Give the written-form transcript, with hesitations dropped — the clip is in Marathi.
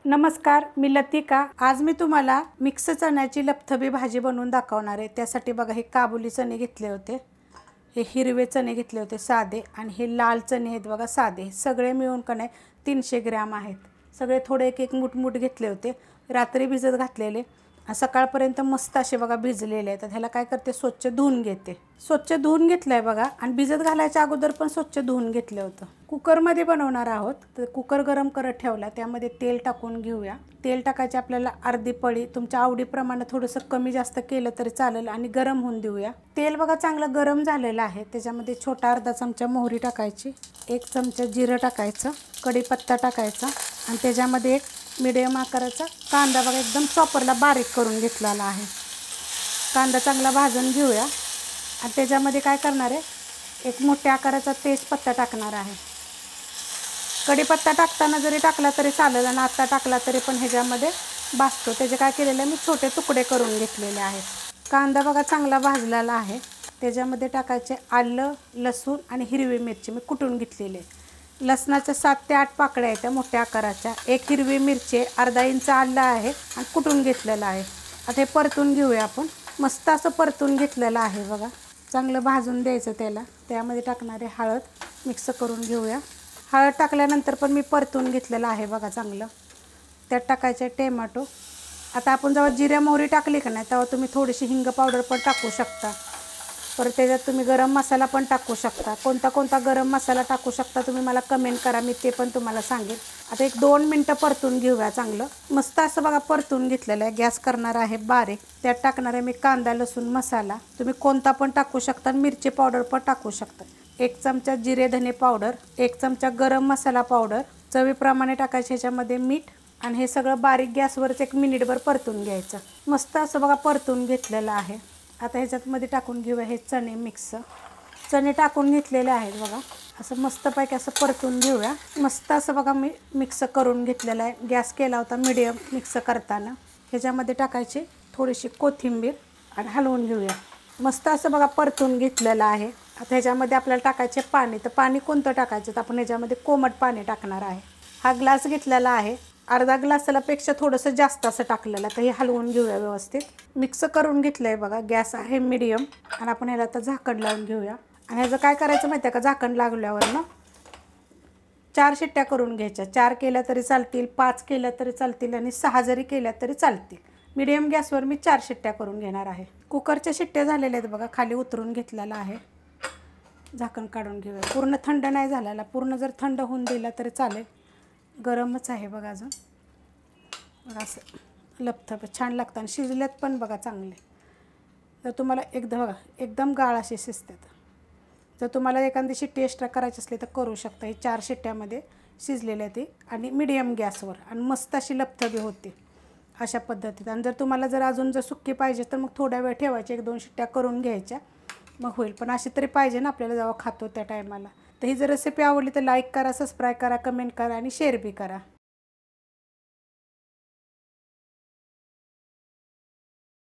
नमस्कार, मी लतिका। आज मी तुम्हाला मिक्स चण्याची लपथबी भाजी बनवून दाखवणार आहे। त्यासाठी बघा, हे काबुली चणे घेतले होते, हे हिरवे चणे घेतले होते साधे, आणि हे लाल चणे आहेत बघा साधे। सगळे मिळून कणे 300 ग्रॅम आहेत। सगळे थोडे एक एक मुठ घेतले होते, रात्री भिजत घातलेले, सकाळपर्यंत मस्त असे बघा भिजलेले आहेत। ह्याला काय करते, स्वच्छ धुवून घेते। स्वच्छ धुवून घेतलंय बघा, आणि भिजत घालायच्या अगोदर पण स्वच्छ धुवून घेतलं होतं। कुकरमध्ये बनवणार आहोत, तर कुकर गरम करत ठेवला, त्यामध्ये तेल टाकून घेऊया। तेल टाकायचे आपल्याला अर्धी पळी, तुमच्या आवडीप्रमाणे थोडंसं कमी जास्त केलं तरी चालेल, आणि गरम होऊन देऊया। तेल बघा चांगलं गरम झालेलं आहे। त्याच्यामध्ये छोटा अर्धा चमचा मोहरी टाकायची, 1 चमचा जिरं टाकायचं, कढीपत्ता टाकायचा, आणि त्याच्यामध्ये एक मीडियम आकाराचा कांदा बघा एकदम चॉपरला बारीक करून घेतलेला आहे। कांदा चांगला भाजून घेऊया, आणि त्याच्यामध्ये काय करणार आहे, एक मोठ्या आकाराचा तेजपत्ता टाकणार आहे। कढीपत्ता टाकताना जरी टाकला तरी चालेल, आणि आता टाकला तरी पण ह्याच्यामध्ये भाजतो। त्याचे काय केलेले मी छोटे तुकडे करून घेतलेले आहेत। कांदा बघा चांगला भाजलेला आहे। त्याच्यामध्ये टाकायचे आलं, लसूण आणि हिरवी मिरची मी कुटून घेतलेली आहे। लसणाच्या 7 ते 8 पाकळ्या आहेत त्या मोठ्या आकाराच्या, 1 हिरवी मिरची, अर्धा इंच आलं आहे, आणि कुटून घेतलेलं आहे। आता हे परतून घेऊया आपण। मस्त असं परतून घेतलेलं आहे बघा, चांगलं भाजून द्यायचं त्याला। त्यामध्ये टाकणारे हळद मिक्स करून घेऊया। हळद टाकल्यानंतर पण मी परतून घेतलेलं आहे बघा चांगलं। त्यात टाकायचे टोमॅटो। आता आपण जेव्हा जिरे मोहरी टाकली का नाही, तेव्हा तुम्ही थोडीशी हिंग पावडर पण टाकू शकता। परत त्याच्यात तुम्ही गरम मसाला पण टाकू शकता। कोणता गरम मसाला टाकू शकता तुम्ही मला कमेंट करा, मी ते पण तुम्हाला सांगेन। आता 1-2 मिनटं परतून घेऊया चांगलं। मस्त असं बघा परतून घेतलेलं आहे। गॅस करणार आहे बारीक। त्यात टाकणार आहे मी कांदा लसूण मसाला, तुम्ही कोणता पण टाकू शकता, मिरची पावडर पण टाकू शकता। 1 चमचा जिरे धने पावडर, 1 चमचा गरम मसाला पावडर, चवीप्रमाणे टाकायचे ह्याच्यामध्ये मीठ, आणि हे सगळं बारीक गॅसवरच 1 मिनिटभर परतून घ्यायचं। मस्त असं बघा परतून घेतलेलं आहे। आता ह्याच्यामध्ये टाकून घेऊया हे चणे मिक्स। चणे टाकून घेतलेले आहेत बघा, असं मस्तपैकी असं परतून घेऊया। मस्त असं बघा मी मिक्स करून घेतलेलं आहे। गॅस केला होता मीडियम मिक्स करताना। ह्याच्यामध्ये टाकायची थोडीशी कोथिंबीर, आणि हलवून घेऊया। मस्त असं बघा परतून घेतलेलं आहे। आता ह्याच्यामध्ये आपल्याला टाकायचे पाणी, तर पाणी कोणतं टाकायचं, तर आपण ह्याच्यामध्ये कोमट पाणी टाकणार आहे। हा ग्लास घेतलेला आहे, अर्धा ग्लासापेक्षा थोडंसं जास्त असं टाकलेलं। तर हे हलवून घेऊया व्यवस्थित। मिक्स करून घेतलं आहे बघा, गॅस आहे मीडियम, आणि आपण ह्याला आता झाकण लावून घेऊया। आणि ह्याचं काय करायचं माहिती आहे का, झाकण लागल्यावर ना 4 शिट्ट्या करून घ्यायच्या। 4 केल्या तरी चालतील, 5 केल्या तरी चालतील, आणि 6 जरी केल्या तरी चालतील। मीडियम गॅसवर मी 4 शिट्ट्या करून घेणार आहे। कुकरच्या शिट्ट्या झालेल्या आहेत बघा, खाली उतरून घेतलेला आहे। झाकण काढून घेऊया। पूर्ण थंड नाही झालेला, पूर्ण जर थंड होऊन दिला तरी चालेल, गरमच आहे बघा अजून। बघा असं लपथप छान लागतं, आणि शिजल्यात पण बघा चांगले। जर तुम्हाला एकदम गाळ असे शिजतात। जर तुम्हाला एखादी शिट्टी एक्स्ट्रा करायची असली तर करू शकता। हे 4 शिट्ट्यामध्ये शिजलेले ते, आणि मीडियम गॅसवर, आणि मस्त अशी लपथबी होते अशा पद्धतीत। आणि जर अजून सुक्की पाहिजे तर मग थोड्या वेळ ठेवायचे, 1-2 शिट्ट्या करून घ्यायच्या, मग होईल। पण अशी तरी पाहिजे ना आपल्याला जेव्हा खातो त्या टायमाला। तर ही जर रेसिपी आवडली तर लाईक करा, सबस्क्राईब करा, कमेंट करा, आणि शेअर बी करा।